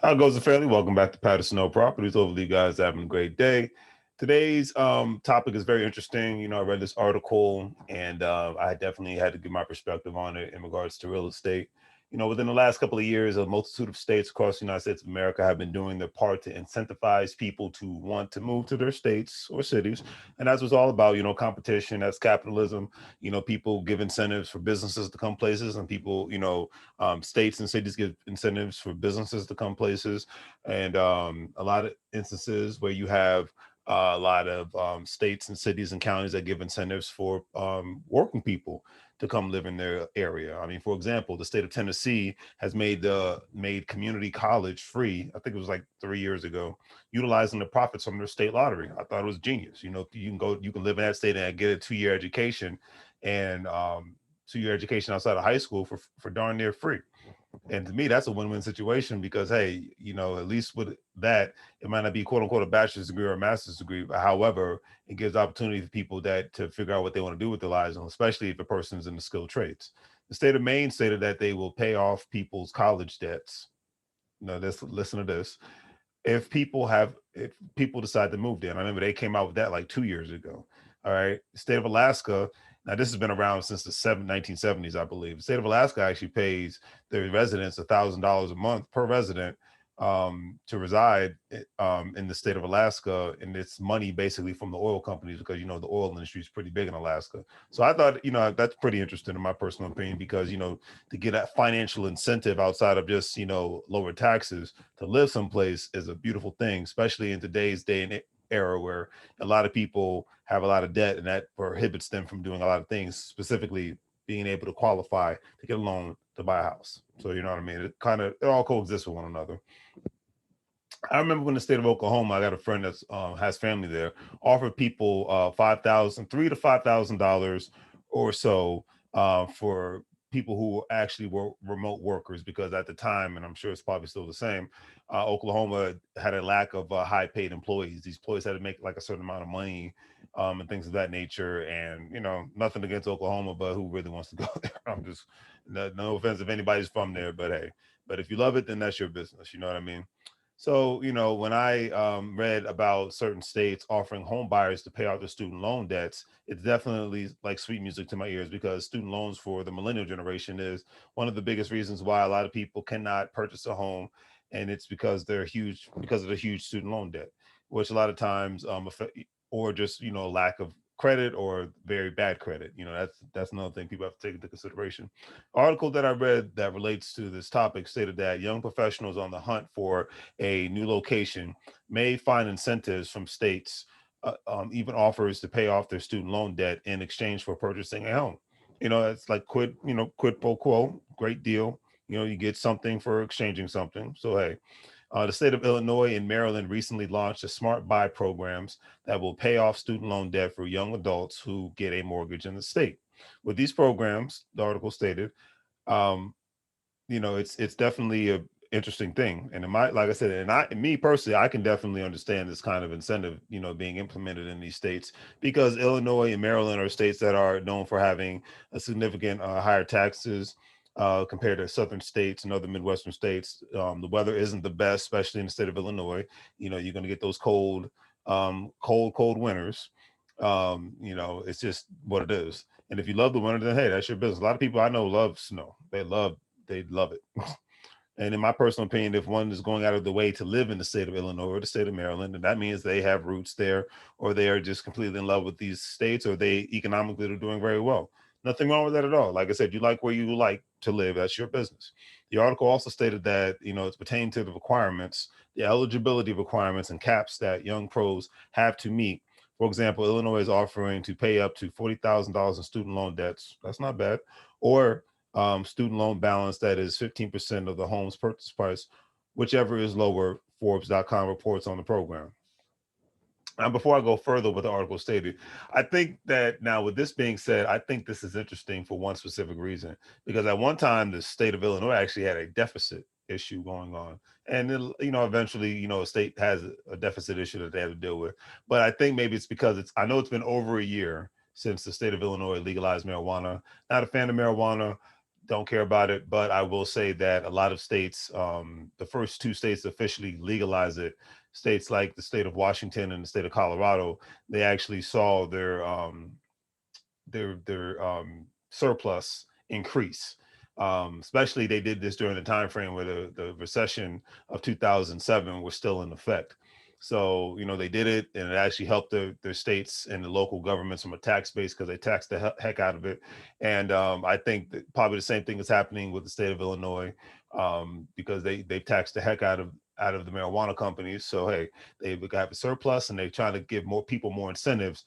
How goes it, family? Welcome back to Patterson No Properties. Hopefully, you guys are having a great day. Today's topic is very interesting. I read this article, and I definitely had to give my perspective on it in regards to real estate. Within the last couple of years, a multitude of states across the United States of America have been doing their part to incentivize people to want to move to their states or cities. And that's what's all about, competition, that's capitalism. People give incentives for businesses to come places, and people, states and cities give incentives for businesses to come places. And a lot of instances where you have a lot of states and cities and counties that give incentives for working people to come live in their area. I mean, for example, the state of Tennessee has made community college free. I think it was like 3 years ago, utilizing the profits from their state lottery. I thought it was genius. You can live in that state and get a 2 year education, and 2 year education outside of high school for darn near free. And to me, that's a win-win situation because, hey, at least with that, it might not be quote unquote a bachelor's degree or a master's degree. But however, it gives opportunity for people that to figure out what they want to do with their lives, and especially if a person's in the skilled trades. The state of Maine stated that they will pay off people's college debts. Listen to this. If people decide to move there, and I remember they came out with that like 2 years ago. All right. The state of Alaska. Now this has been around since the 1970s, I believe. The state of Alaska actually pays their residents $1,000 a month per resident to reside in the state of Alaska, and it's money basically from the oil companies because the oil industry is pretty big in Alaska. So I thought that's pretty interesting in my personal opinion because to get that financial incentive outside of just lower taxes to live someplace is a beautiful thing, especially in today's day and era where a lot of people have a lot of debt and that prohibits them from doing a lot of things, specifically being able to qualify to get a loan to buy a house. So you know what I mean? It all coexists with one another. I remember when the state of Oklahoma, I got a friend that's has family there, offered people 5,000, $3,000 to $5,000 or so for people who actually were remote workers because at the time, and I'm sure it's probably still the same, Oklahoma had a lack of high paid employees. These employees had to make like a certain amount of money and things of that nature. And nothing against Oklahoma, but who really wants to go there? I'm just no offense if anybody's from there, but hey, but if you love it, then that's your business. You know what I mean? So, when I read about certain states offering home buyers to pay off their student loan debts, it's definitely like sweet music to my ears because student loans for the millennial generation is one of the biggest reasons why a lot of people cannot purchase a home. And it's because they're huge, because of the huge student loan debt, which a lot of times, or just, lack of credit or very bad credit. That's another thing people have to take into consideration. Article that I read that relates to this topic stated that young professionals on the hunt for a new location may find incentives from states, even offers to pay off their student loan debt in exchange for purchasing a home. It's like quid pro quo, great deal. You get something for exchanging something. So, hey, the state of Illinois and Maryland recently launched a smart buy programs that will pay off student loan debt for young adults who get a mortgage in the state. With these programs, the article stated, um, it's definitely a interesting thing. And like I said, me personally, I can definitely understand this kind of incentive, being implemented in these states because Illinois and Maryland are states that are known for having a significant higher taxes compared to southern states and other Midwestern states. The weather isn't the best, especially in the state of Illinois. You're going to get those cold winters. It's just what it is. And if you love the winter, then hey, that's your business. A lot of people I know love snow. They love it. And in my personal opinion, if one is going out of the way to live in the state of Illinois or the state of Maryland, then that means they have roots there, or they are just completely in love with these states, or they economically are doing very well. Nothing wrong with that at all. Like I said, you like where you like to live, that's your business. The article also stated that, it's pertaining to the requirements, the eligibility requirements and caps that young pros have to meet. For example, Illinois is offering to pay up to $40,000 in student loan debts. That's not bad. Or student loan balance that is 15% of the home's purchase price, whichever is lower, Forbes.com reports on the program. Now, before I go further with the article stated, I think that now, with this being said, I think this is interesting for one specific reason. Because at one time, the state of Illinois actually had a deficit issue going on. And then, eventually, a state has a deficit issue that they have to deal with. But I think maybe it's because I know it's been over a year since the state of Illinois legalized marijuana. Not a fan of marijuana. don't care about it. But I will say that a lot of states, the first two states to officially legalize it, states like the state of Washington and the state of Colorado, they actually saw their surplus increase. Especially they did this during the time frame where the recession of 2007 was still in effect. So, you know, they did it, and it actually helped their states and the local governments from a tax base because they taxed the heck out of it. And I think that probably the same thing is happening with the state of Illinois, because they've taxed the heck out of the marijuana companies. So hey, they have a surplus, and they're trying to give more people more incentives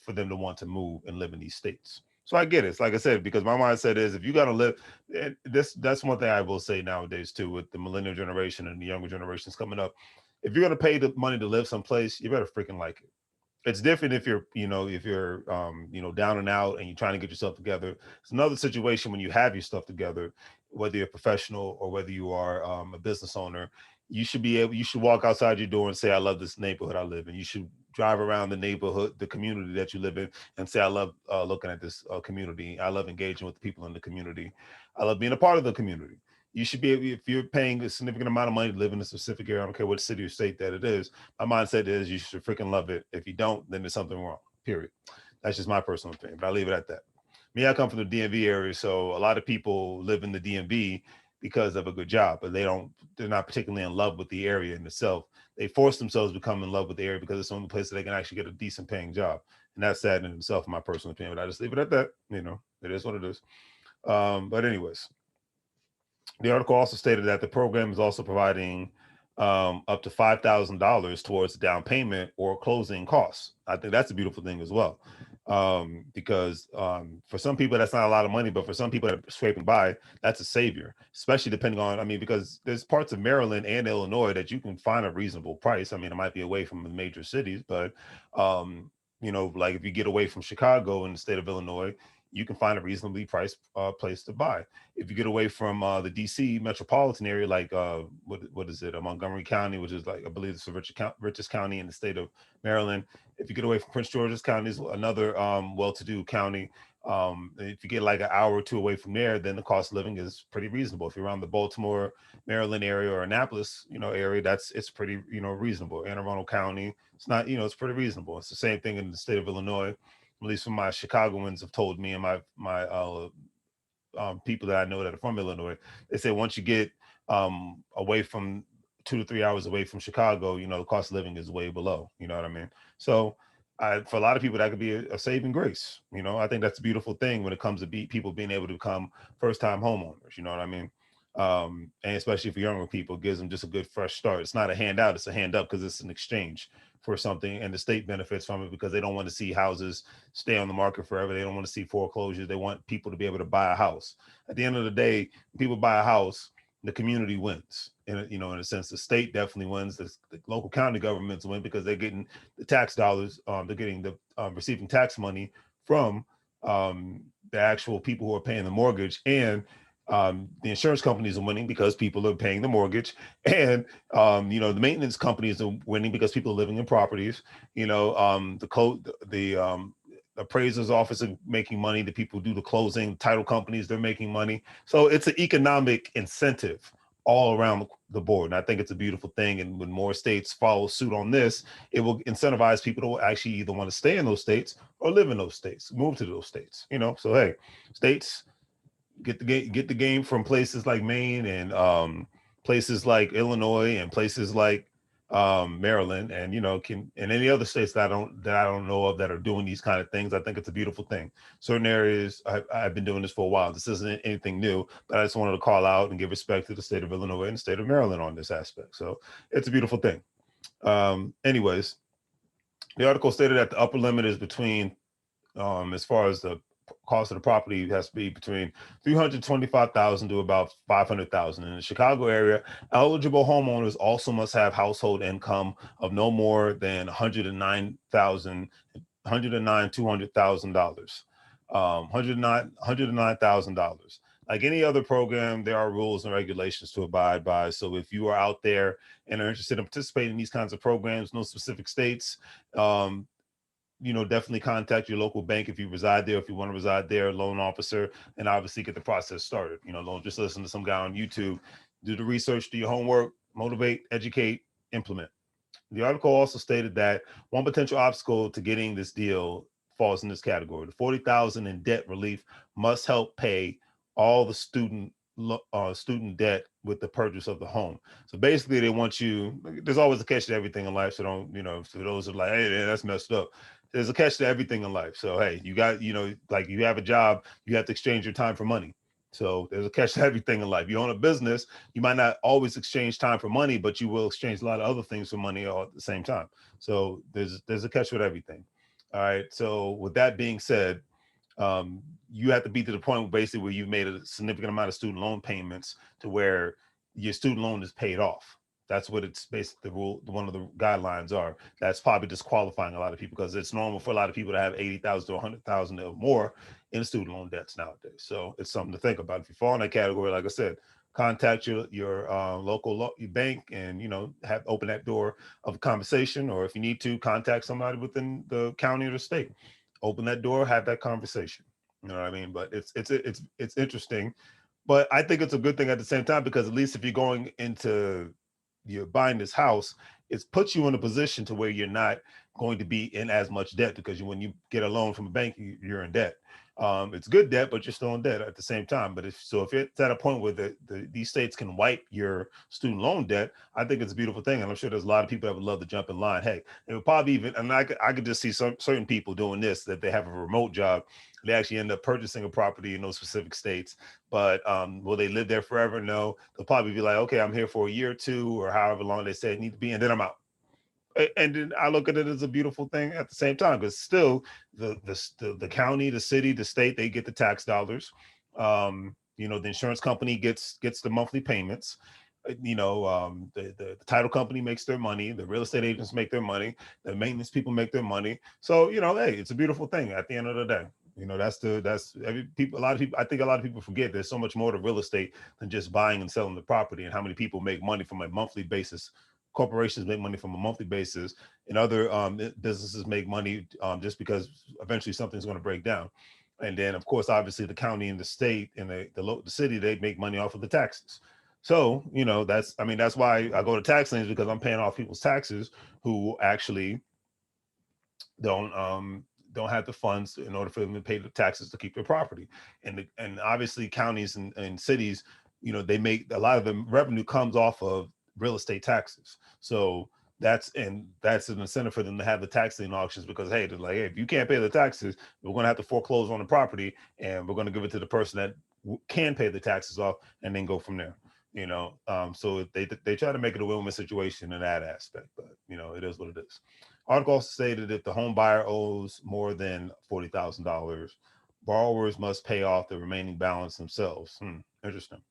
for them to want to move and live in these states. So I get it. It's like I said, because my mindset is if you got to live, and that's one thing I will say nowadays too, with the millennial generation and the younger generations coming up. If you're going to pay the money to live someplace, you better freaking like it. It's different if you're, down and out and you're trying to get yourself together. It's another situation when you have your stuff together, whether you're a professional or whether you are a business owner. You should walk outside your door and say, I love this neighborhood I live in. You should drive around the neighborhood, the community that you live in, and say, I love looking at this community. I love engaging with the people in the community. I love being a part of the community. You should be able, if you're paying a significant amount of money to live in a specific area, I don't care what city or state that it is, my mindset is you should freaking love it. If you don't, then there's something wrong, period. That's just my personal opinion, but I'll leave it at that. Me, I come from the DMV area, so a lot of people live in the DMV because of a good job, but they're not particularly in love with the area in itself. They force themselves to become in love with the area because it's the only place that they can actually get a decent paying job. And that's sad in itself, in my personal opinion, but I just leave it at that. It is what it is. But anyways, the article also stated that the program is also providing up to $5,000 towards down payment or closing costs. I think that's a beautiful thing as well, because for some people that's not a lot of money, but for some people that are scraping by, that's a savior. Especially depending on, I mean, because there's parts of Maryland and Illinois that you can find a reasonable price. I mean, it might be away from the major cities, but like if you get away from Chicago in the state of Illinois, you can find a reasonably priced place to buy. If you get away from the DC metropolitan area, like what is it, Montgomery County, which is like, I believe it's the richest county in the state of Maryland. If you get away from Prince George's County, is another well-to-do county. If you get like an hour or two away from there, then the cost of living is pretty reasonable. If you're around the Baltimore, Maryland area or Annapolis, area, it's pretty, reasonable. Anne Arundel County, it's not, it's pretty reasonable. It's the same thing in the state of Illinois. At least from my Chicagoans have told me, and my people that I know that are from Illinois, they say once you get away from 2 to 3 hours away from Chicago, the cost of living is way below. You know what I mean? So for a lot of people, that could be a saving grace. I think that's a beautiful thing when it comes to people being able to become first-time homeowners. You know what I mean? And especially for younger people, it gives them just a good fresh start. It's not a handout, it's a hand up because it's an exchange for something, and the state benefits from it because they don't want to see houses stay on the market forever. They don't want to see foreclosures. They want people to be able to buy a house. At the end of the day, people buy a house, the community wins. And in a sense, the state definitely wins. The local county governments win because they're getting the tax dollars. They're getting the receiving tax money from the actual people who are paying the mortgage, and the insurance companies are winning because people are paying the mortgage, and the maintenance companies are winning because people are living in properties. The appraiser's office are making money. The people who do the closing, title companies, they're making money. So it's an economic incentive all around the board, and I think it's a beautiful thing. And when more states follow suit on this, it will incentivize people to actually either want to stay in those states or live in those states, move to those states. So hey, states, get the game from places like Maine and places like Illinois and places like Maryland, and and any other states that I don't know of that are doing these kind of things. I think it's a beautiful thing. Certain areas, I've been doing this for a while. This isn't anything new, but I just wanted to call out and give respect to the state of Illinois and the state of Maryland on this aspect. So it's a beautiful thing. Anyways, the article stated that the upper limit is between, as far as the cost of the property, has to be between $325,000 to about $500,000. In the Chicago area, eligible homeowners also must have household income of no more than $200,000, $109,000. Like any other program, there are rules and regulations to abide by. So if you are out there and are interested in participating in these kinds of programs, no specific states, definitely contact your local bank if you reside there, if you want to reside there, loan officer, and obviously get the process started. Don't just listen to some guy on YouTube. Do the research, do your homework, motivate, educate, implement. The article also stated that one potential obstacle to getting this deal falls in this category. The 40,000 in debt relief must help pay all the student debt with the purchase of the home. So basically, they want you. There's always a catch to everything in life. So don't for those who are like, hey, that's messed up. There's a catch to everything in life. So hey, you got like you have a job, you have to exchange your time for money. So there's a catch to everything in life. You own a business, you might not always exchange time for money, but you will exchange a lot of other things for money all at the same time. So there's a catch with everything. All right. So with that being said, you have to be to the point basically where you've made a significant amount of student loan payments to where your student loan is paid off. That's what it's basically the rule. One of the guidelines are. That's probably disqualifying a lot of people because it's normal for a lot of people to have 80,000 to 100,000 or more in student loan debts nowadays. So it's something to think about. If you fall in that category, like I said, contact your local your bank and have open that door of a conversation, or if you need to contact somebody within the county or the state, open that door, have that conversation. You know what I mean? But it's interesting, but I think it's a good thing at the same time, because at least if you're buying this house, it puts you in a position to where you're not going to be in as much debt, because when you get a loan from a bank, you're in debt. It's good debt, but you're still in debt at the same time. But if it's at a point where these states can wipe your student loan debt, I think it's a beautiful thing. And I'm sure there's a lot of people that would love to jump in line. Hey, it would probably even, and I could just see some certain people doing this, that they have a remote job. They actually end up purchasing a property in those specific states. But will they live there forever? No. They'll probably be like, okay, I'm here for a year or two, or however long they say it need to be, and then I'm out. And then I look at it as a beautiful thing at the same time, because still the county, the city, the state, they get the tax dollars. The insurance company gets the monthly payments. The title company makes their money. The real estate agents make their money. The maintenance people make their money. So hey, it's a beautiful thing at the end of the day. That's every people. A lot of people. I think a lot of people forget there's so much more to real estate than just buying and selling the property, and how many people make money from a monthly basis. Corporations make money from a monthly basis, and other businesses make money just because eventually something's going to break down. And then, of course, obviously, the county and the state and the city, they make money off of the taxes. So, that's why I go to tax liens, because I'm paying off people's taxes who actually don't have the funds in order for them to pay the taxes to keep their property. And obviously counties and cities, they make a lot of the revenue comes off of real estate taxes. So that's an incentive for them to have the tax lien auctions, because hey, they're like, hey, if you can't pay the taxes, we're going to have to foreclose on the property, and we're going to give it to the person that can pay the taxes off, and then go from there. So they try to make it a win-win situation in that aspect, but it is what it is. Article also stated if the home buyer owes more than $40,000, borrowers must pay off the remaining balance themselves. Interesting.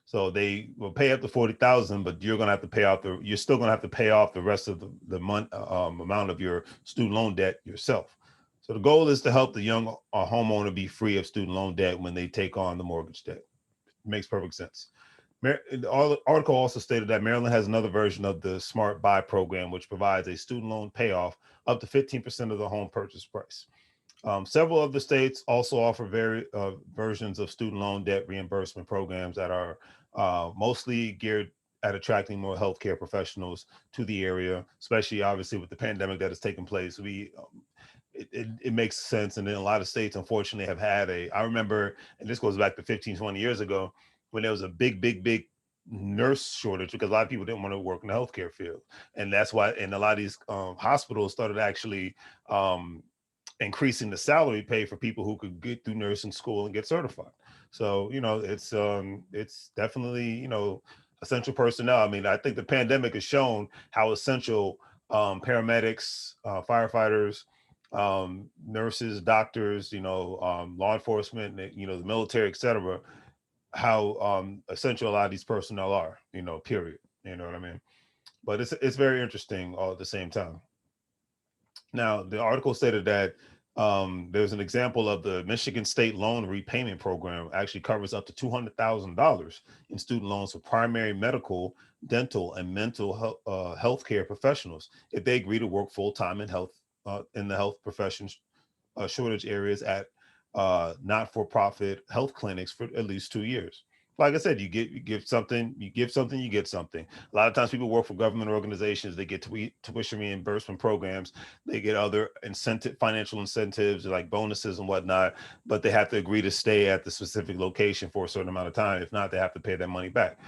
So they will pay up to 40,000, but you're going to have to pay off you're still going to have to pay off the rest of the month amount of your student loan debt yourself. So the goal is to help the young homeowner be free of student loan debt when they take on the mortgage debt. Makes perfect sense. The article also stated that Maryland has another version of the Smart Buy program, which provides a student loan payoff up to 15% of the home purchase price. Several of the states also offer versions of student loan debt reimbursement programs that are mostly geared at attracting more healthcare professionals to the area, especially obviously with the pandemic that has taken place. It makes sense. And then a lot of states, unfortunately, have had I remember, and this goes back to 15, 20 years ago, when there was a big nurse shortage, because a lot of people didn't want to work in the healthcare field. And that's why, and a lot of these hospitals started actually increasing the salary pay for people who could get through nursing school and get certified. So, it's definitely, essential personnel. I mean, I think the pandemic has shown how essential paramedics, firefighters, nurses, doctors, law enforcement, the military, et cetera, how essential a lot of these personnel are, period. You know what I mean? But it's very interesting all at the same time. Now, the article stated that there's an example of the Michigan State Loan Repayment Program actually covers up to $200,000 in student loans for primary medical, dental, and mental health care professionals if they agree to work full time in health in the health profession shortage areas at not-for-profit health clinics for at least 2 years. Like I said, you give something, you give something, you get something. A lot of times people work for government organizations, they get tuition reimbursement programs, they get other financial incentives like bonuses and whatnot, but they have to agree to stay at the specific location for a certain amount of time. If not, they have to pay that money back.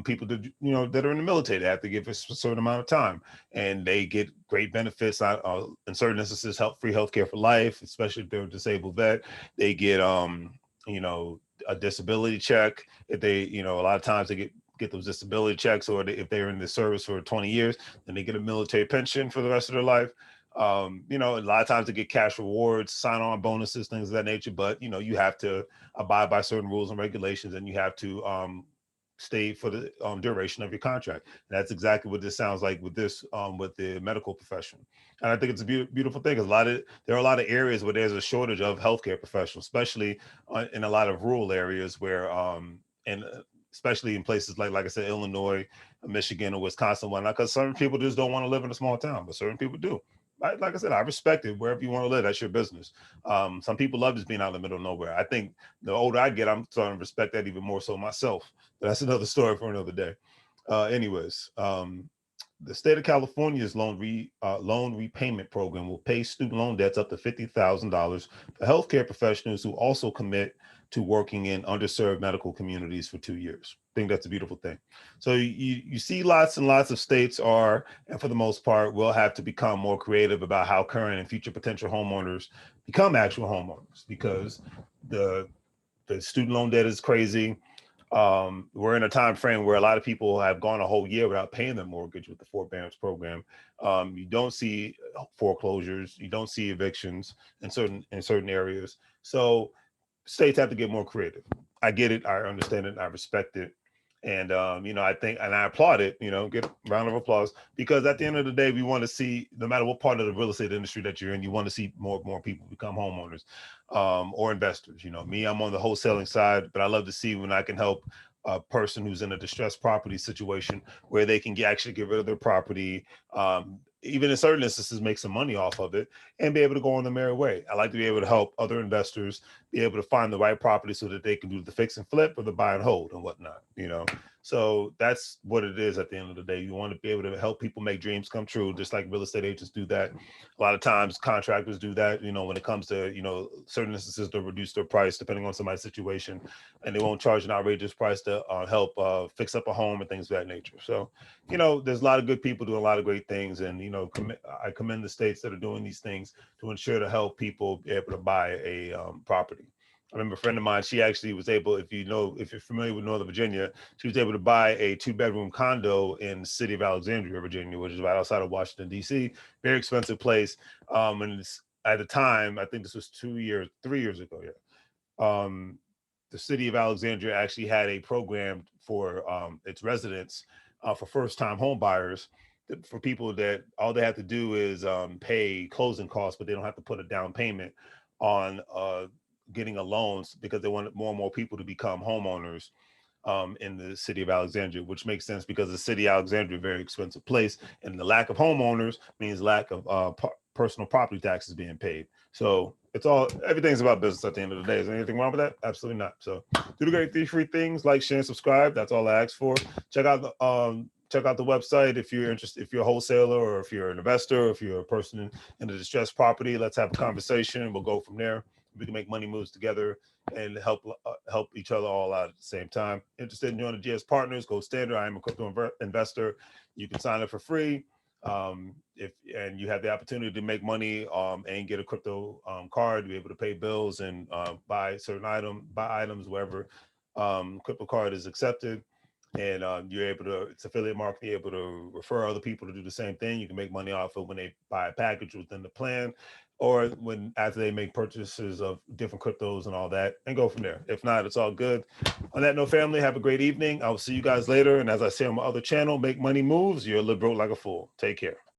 People that that are in the military, they have to give a certain amount of time, and they get great benefits. In certain instances, free healthcare for life, especially if they're a disabled vet. They get you know a disability check if they a lot of times they get those disability checks, or if they're in the service for 20 years, then they get a military pension for the rest of their life. A lot of times they get cash rewards, sign-on bonuses, things of that nature. But you have to abide by certain rules and regulations, and you have to stay for the duration of your contract. And that's exactly what this sounds like with this with the medical profession. And I think it's a beautiful thing. There are a lot of areas where there's a shortage of healthcare professionals, especially in a lot of rural areas where and especially in places like I said, Illinois, Michigan, or Wisconsin, whatnot, because certain people just don't want to live in a small town, but certain people do. Like I said, I respect it. Wherever you want to live, that's your business. Some people love just being out in the middle of nowhere. I think the older I get, I'm starting to respect that even more so myself. But that's another story for another day. Anyways, the state of California's loan repayment program will pay student loan debts up to $50,000 for healthcare professionals who also commit to working in underserved medical communities for 2 years. I think that's a beautiful thing. So you see lots and lots of states are, and for the most part, will have to become more creative about how current and future potential homeowners become actual homeowners, because the student loan debt is crazy. We're in a time frame where a lot of people have gone a whole year without paying their mortgage with the forbearance program. You don't see foreclosures, you don't see evictions in certain areas. So states have to get more creative. I get it, I understand it, I respect it. And I think, and I applaud it, get a round of applause, because at the end of the day, we want to see, no matter what part of the real estate industry that you're in, you want to see more people become homeowners or investors. Me, I'm on the wholesaling side, but I love to see when I can help a person who's in a distressed property situation where they can actually get rid of their property, even in certain instances, make some money off of it and be able to go on the merry way. I like to be able to help other investors be able to find the right property so that they can do the fix and flip or the buy and hold and whatnot, So that's what it is at the end of the day. You want to be able to help people make dreams come true, just like real estate agents do that. A lot of times contractors do that, when it comes to, certain instances, they'll reduce their price depending on somebody's situation, and they won't charge an outrageous price to help fix up a home and things of that nature. So, there's a lot of good people doing a lot of great things. And, I commend the states that are doing these things to ensure to help people be able to buy a property. I remember a friend of mine, she actually was able, if you're familiar with Northern Virginia, she was able to buy a 2-bedroom condo in the city of Alexandria, Virginia, which is right outside of Washington, D.C. Very expensive place. And at the time, I think this was 3 years ago. Yeah. The city of Alexandria actually had a program for its residents for first-time home buyers, for people that all they have to do is pay closing costs, but they don't have to put a down payment on getting a loan, because they want more and more people to become homeowners in the city of Alexandria, which makes sense because the city of Alexandria is a very expensive place, and the lack of homeowners means lack of personal property taxes being paid. So everything's about business at the end of the day. Is there anything wrong with that? Absolutely not. So do the great 3 free things: like, share, and subscribe. That's all I ask for. Check out the website if you're interested, if you're a wholesaler, or if you're an investor, or if you're a person in a distressed property. Let's have a conversation. We'll go from there. We can make money moves together and help each other all out at the same time. Interested in joining GS Partners? Go standard. I am a crypto investor. You can sign up for free. And you have the opportunity to make money and get a crypto card to be able to pay bills and buy items wherever crypto card is accepted. And you're able to, it's affiliate marketing, you're able to refer other people to do the same thing. You can make money off of when they buy a package within the plan, or after they make purchases of different cryptos and all that, and go from there. If not, it's all good. On that note, family, have a great evening. I will see you guys later. And as I say on my other channel, make money moves. You'll live broke like a fool. Take care.